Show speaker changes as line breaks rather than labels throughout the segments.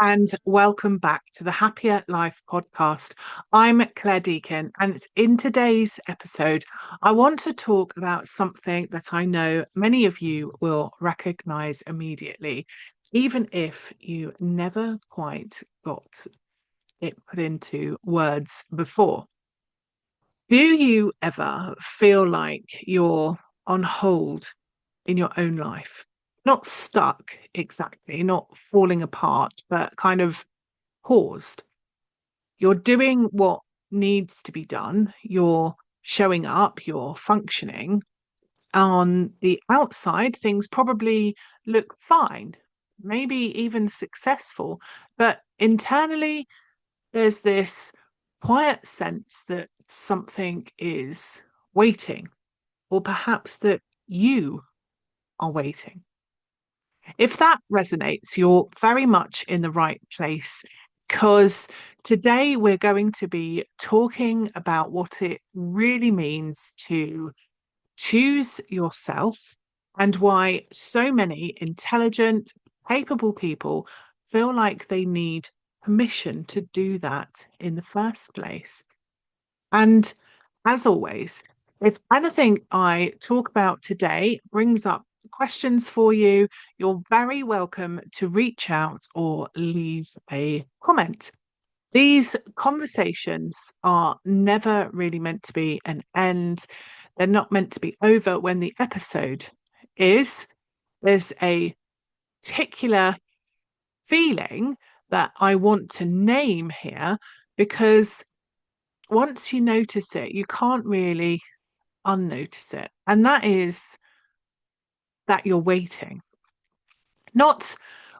and welcome back to the Happier Life Podcast. I'm Clare Deacon, and in today's episode, I want to talk about something that I know many of you will recognize immediately, even if you never quite got it put into words before. Do you ever feel like you're on hold in your own life? Not stuck exactly, not falling apart, but kind of paused. You're doing what needs to be done. You're showing up, you're functioning. On the outside, things probably look fine, maybe even successful. But internally, there's this quiet sense that something is waiting, or perhaps that you are waiting. If that resonates, you're very much in the right place because today we're going to be talking about what it really means to choose yourself and why so many intelligent, capable people feel like they need permission to do that in the first place. And as always, if anything I talk about today brings up questions for you, you're very welcome to reach out or leave a comment. These conversations are never really meant to be an end. They're not meant to be over when the episode is. There's a particular feeling that I want to name here because once you notice it, you can't really unnotice it. And that is that you're waiting, not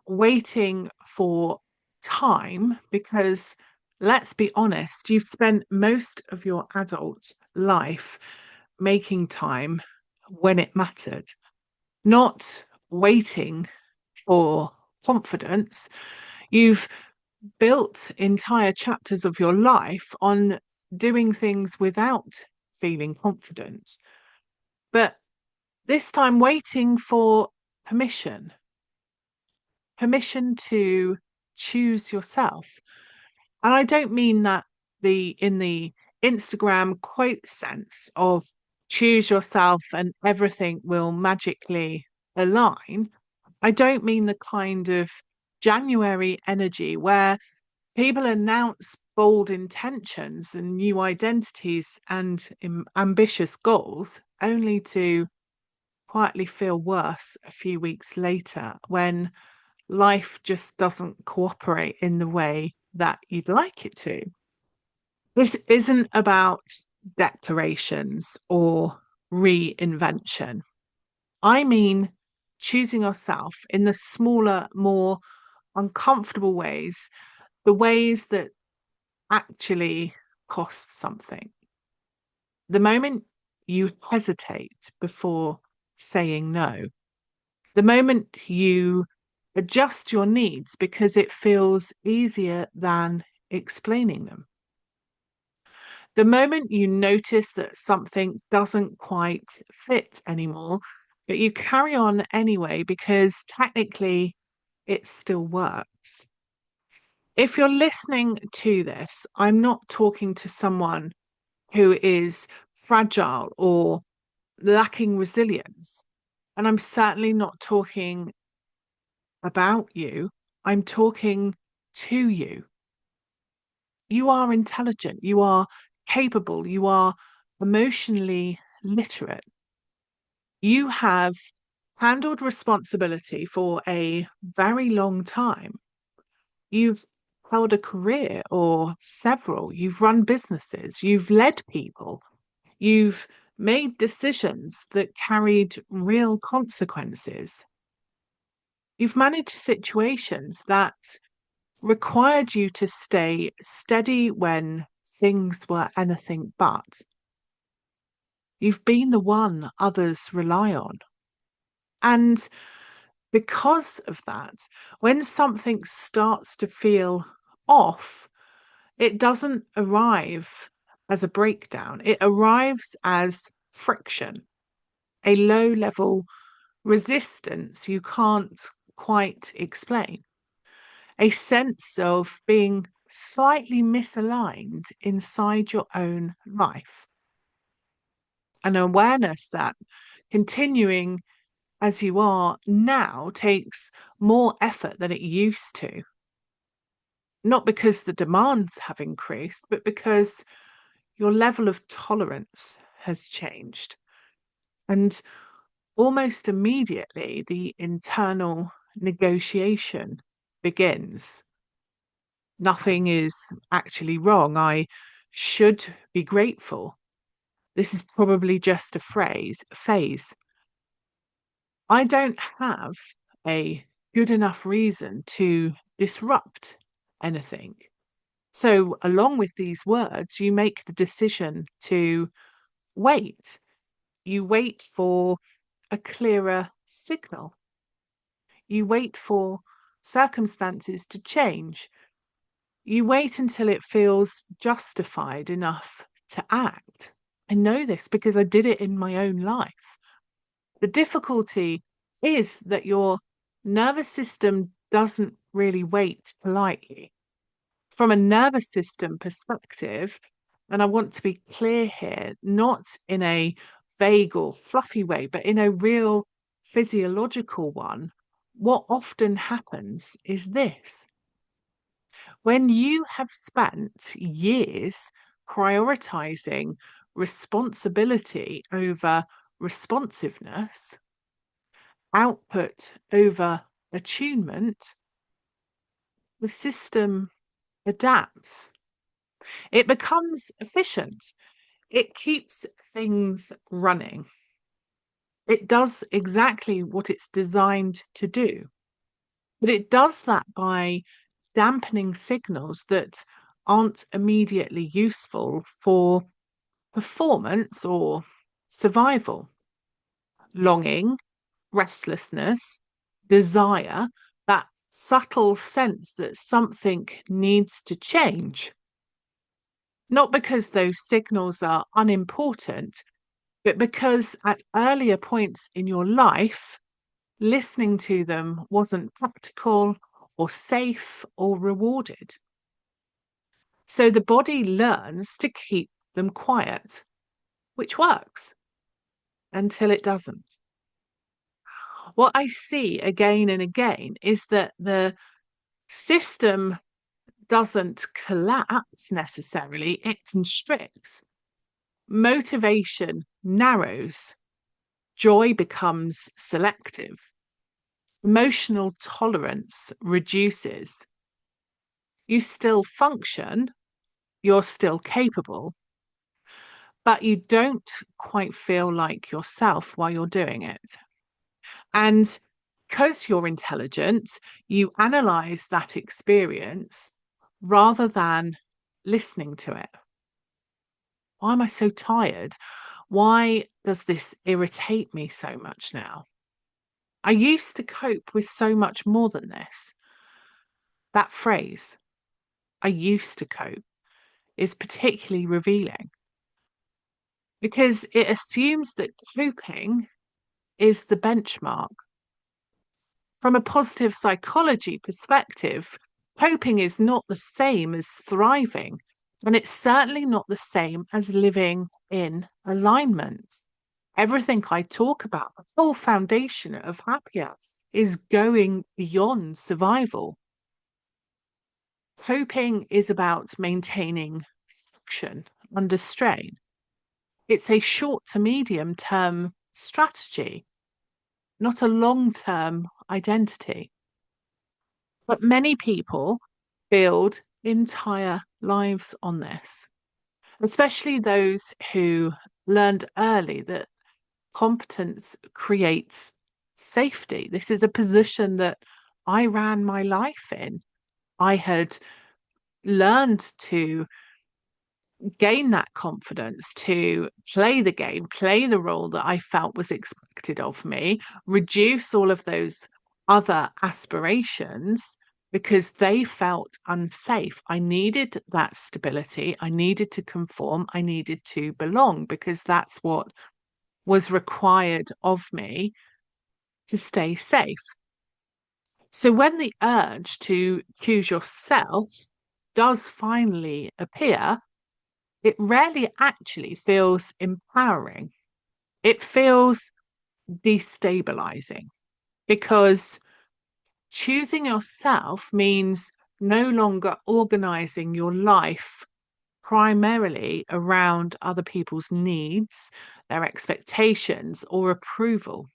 waiting for time, because let's be honest, you've spent most of your adult life making time when it mattered, not waiting for confidence. You've built entire chapters of your life on doing things without feeling confident. But this time, waiting for permission, permission to choose yourself. And I don't mean that the Instagram quote sense of choose yourself and everything will magically align. I don't mean the kind of January energy where people announce bold intentions and new identities and ambitious goals only to quietly feel worse a few weeks later when life just doesn't cooperate in the way that you'd like it to. This isn't about declarations or reinvention. I mean, choosing yourself in the smaller, more uncomfortable ways, the ways that actually cost something. The moment you hesitate before saying no, the moment you adjust your needs because it feels easier than explaining them, the moment you notice that something doesn't quite fit anymore, but you carry on anyway because technically it still works. If you're listening to this, I'm not talking to someone who is fragile or lacking resilience. And I'm certainly not talking about you. I'm talking to you. You are intelligent. You are capable. You are emotionally literate. You have handled responsibility for a very long time. You've held a career or several. You've run businesses. You've led people. You've made decisions that carried real consequences. You've managed situations that required you to stay steady when things were anything but. You've been the one others rely on. And because of that, when something starts to feel off, it doesn't arrive as a breakdown, it arrives as friction, a low level resistance you can't quite explain. a sense of being slightly misaligned inside your own life, an awareness that continuing as you are now takes more effort than it used to. Not because the demands have increased, but because your level of tolerance has changed. And almost immediately, the internal negotiation begins. Nothing is actually wrong. I should be grateful. This is probably just a phase. I don't have a good enough reason to disrupt anything. So, along with these words, you make the decision to wait. You wait for a clearer signal. You wait for circumstances to change. You wait until it feels justified enough to act. I know this because I did it in my own life. The difficulty is that your nervous system doesn't really wait politely. From a nervous system perspective, and I want to be clear here, not in a vague or fluffy way, but in a real physiological one, what often happens is this. When you have spent years prioritizing responsibility over responsiveness, output over attunement, the system adapts. It becomes efficient. It keeps things running. It does exactly what it's designed to do. But it does that by dampening signals that aren't immediately useful for performance or survival. Longing, restlessness, desire, that subtle sense that something needs to change. Not because those signals are unimportant, but because at earlier points in your life, listening to them wasn't practical or safe or rewarded. So the body learns to keep them quiet, which works until it doesn't. What I see again and again is that the system doesn't collapse necessarily, it constricts. Motivation narrows, joy becomes selective, emotional tolerance reduces. You still function, you're still capable, but you don't quite feel like yourself while you're doing it. And because you're intelligent, you analyze that experience rather than listening to it. Why am I so tired? Why does this irritate me so much now? I used to cope with so much more than this. That phrase, I used to cope, is particularly revealing because it assumes that coping is the benchmark. From a positive psychology perspective, coping is not the same as thriving, and it's certainly not the same as living in alignment. Everything I talk about, the whole foundation of Happya, is going beyond survival. Coping is about maintaining function under strain. It's a short to medium term strategy, not a long term identity. But many people build entire lives on this, especially those who learned early that competence creates safety. This is a position that I ran my life in. I had learned to gain that confidence to play the game, play the role that I felt was expected of me, reduce all of those other aspirations because they felt unsafe. I needed that stability. I needed to conform. I needed to belong because that's what was required of me to stay safe. So when the urge to choose yourself does finally appear, it rarely actually feels empowering. It feels destabilizing because choosing yourself means no longer organizing your life primarily around other people's needs, their expectations, or approval.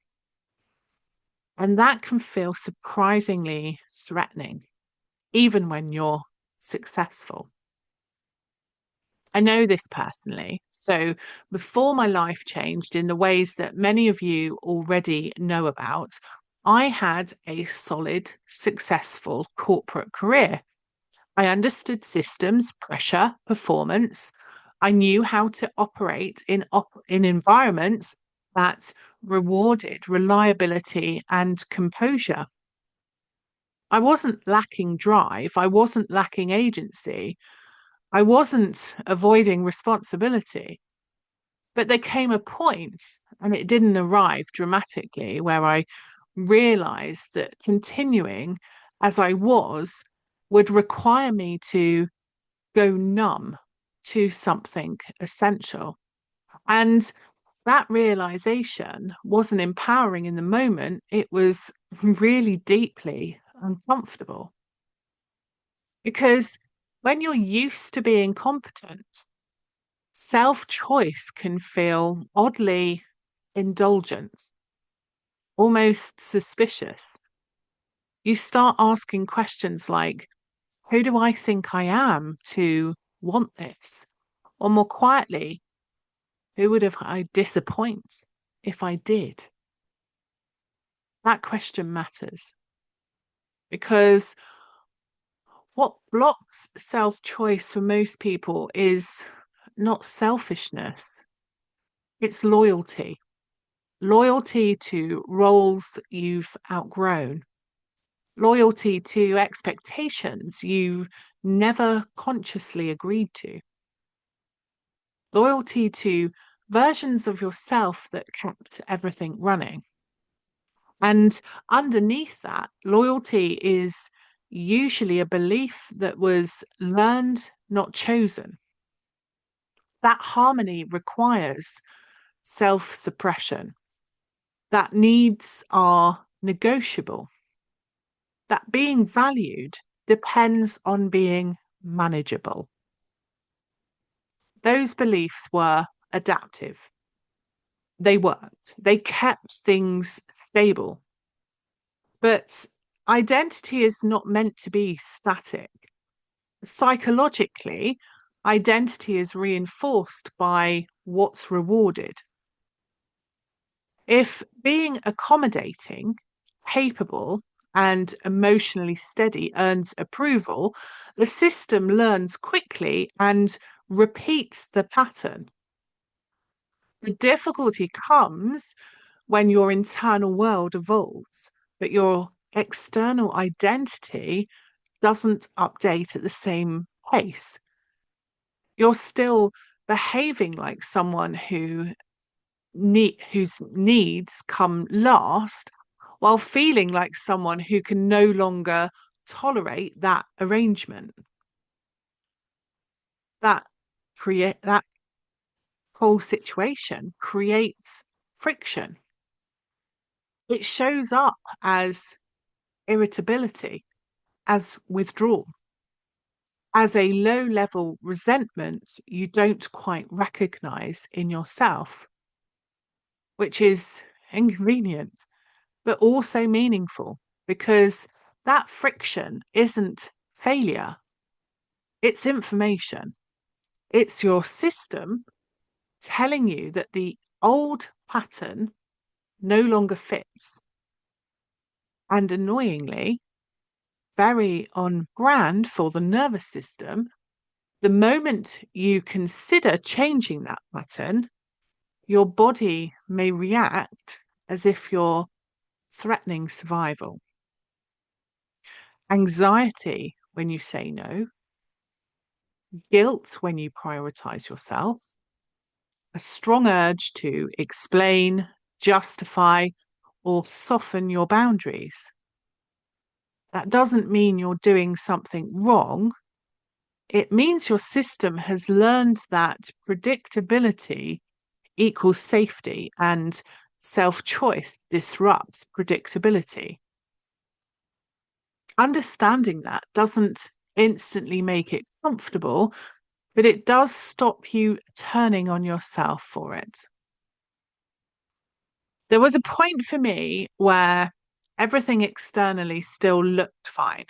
And that can feel surprisingly threatening, even when you're successful. I know this personally. So, before my life changed in the ways that many of you already know about, I had a solid, successful corporate career. I understood systems, pressure, performance. I knew how to operate in environments that rewarded reliability and composure. I wasn't lacking drive. I wasn't lacking agency. I wasn't avoiding responsibility. But there came a point, and it didn't arrive dramatically, where I realized that continuing as I was would require me to go numb to something essential. And that realization wasn't empowering in the moment, it was really deeply uncomfortable. Because when you're used to being competent, self choice can feel oddly indulgent, almost suspicious. You start asking questions like, who do I think I am to want this? Or more quietly, who would have I disappoint if I did? That question matters because what blocks self choice for most people is not selfishness, it's loyalty. Loyalty to roles you've outgrown, loyalty to expectations you've never consciously agreed to, loyalty to versions of yourself that kept everything running. And underneath that, loyalty is usually a belief that was learned, not chosen. That harmony requires self suppression, that needs are negotiable, that being valued depends on being manageable. Those beliefs were adaptive. They worked, they kept things stable. But identity is not meant to be static. Psychologically, identity is reinforced by what's rewarded. If being accommodating, capable, and emotionally steady earns approval, the system learns quickly and repeats the pattern. The difficulty comes when your internal world evolves, but your external identity doesn't update at the same pace. You're still behaving like someone whose needs come last while feeling like someone who can no longer tolerate that arrangement. That that whole situation creates friction. It shows up as irritability, as withdrawal, as a low level resentment you don't quite recognize in yourself, which is inconvenient, but also meaningful because that friction isn't failure, it's information. It's your system telling you that the old pattern no longer fits. And annoyingly, very on brand for the nervous system, the moment you consider changing that pattern, your body may react as if you're threatening survival. Anxiety when you say no, guilt when you prioritize yourself, a strong urge to explain, justify, or soften your boundaries. That doesn't mean you're doing something wrong. It means your system has learned that predictability equals safety and self choice disrupts predictability. Understanding that doesn't instantly make it comfortable, but it does stop you turning on yourself for it. There was a point for me where everything externally still looked fine.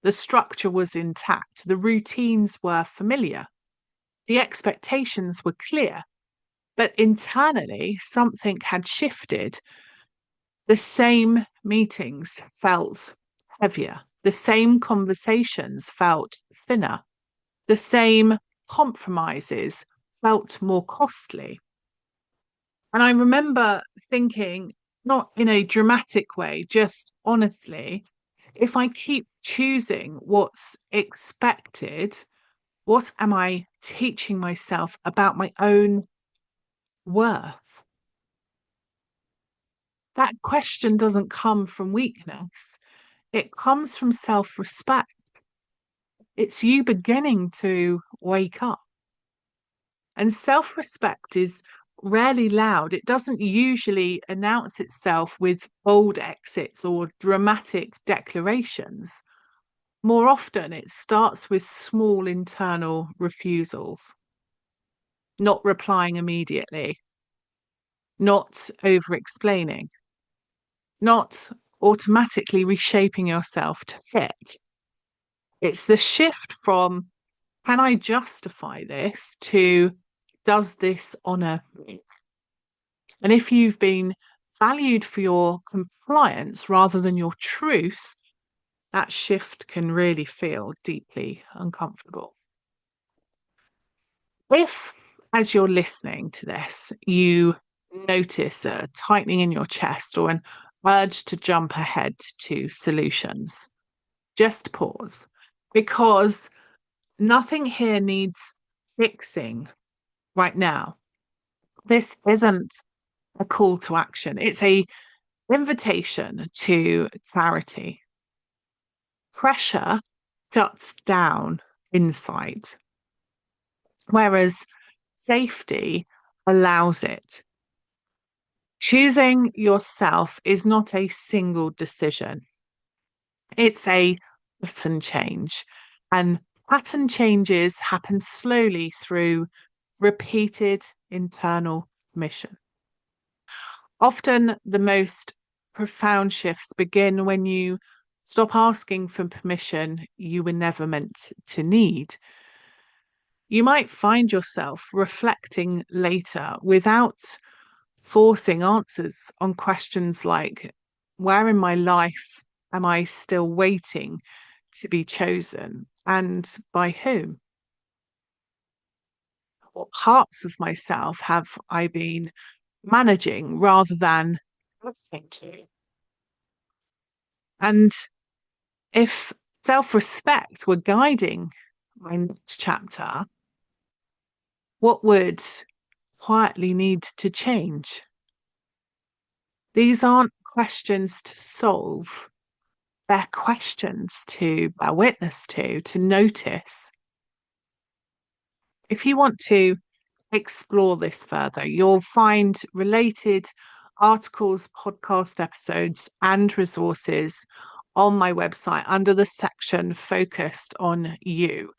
The structure was intact, the routines were familiar, the expectations were clear, but internally something had shifted. The same meetings felt heavier, the same conversations felt thinner, the same compromises felt more costly. And I remember thinking, not in a dramatic way, just honestly, if I keep choosing what's expected, what am I teaching myself about my own worth? That question doesn't come from weakness, it comes from self respect. It's you beginning to wake up. And self respect is rarely loud. It doesn't usually announce itself with bold exits or dramatic declarations. More often, it starts with small internal refusals, not replying immediately, not over explaining, not automatically reshaping yourself to fit. It's the shift from, can I justify this, to, does this honor me? And if you've been valued for your compliance rather than your truth, that shift can really feel deeply uncomfortable. If, as you're listening to this, you notice a tightening in your chest or an urge to jump ahead to solutions, just pause, because nothing here needs fixing right now. This isn't a call to action. It's a invitation to clarity. Pressure shuts down insight, whereas safety allows it. Choosing yourself is not a single decision, it's a pattern change. And pattern changes happen slowly through repeated internal mission. Often the most profound shifts begin when you stop asking for permission you were never meant to need. You might find yourself reflecting later without forcing answers on questions like, where in my life am I still waiting to be chosen and by whom? What parts of myself have I been managing rather than listening to? And if self respect were guiding my next chapter, what would quietly need to change? These aren't questions to solve, they're questions to bear witness to notice. If you want to explore this further, you'll find related articles, podcast episodes, and resources on my website under the section focused on you,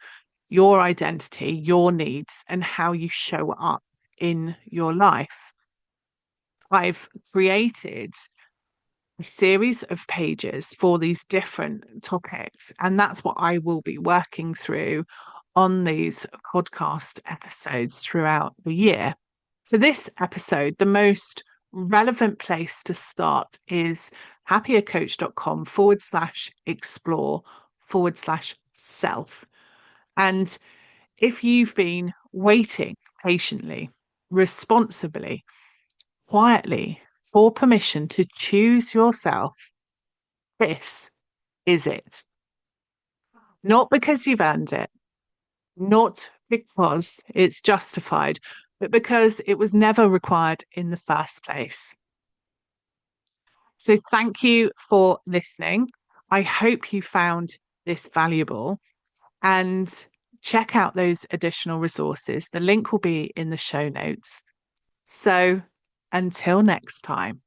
your identity, your needs, and how you show up in your life. I've created a series of pages for these different topics, and that's what I will be working through on these podcast episodes throughout the year. For this episode, the most relevant place to start is happiercoach.com/explore/self. And if you've been waiting patiently, responsibly, quietly for permission to choose yourself, this is it. Not because you've earned it, not because it's justified, but because it was never required in the first place. So thank you for listening. I hope you found this valuable and check out those additional resources. The link will be in the show notes. So until next time.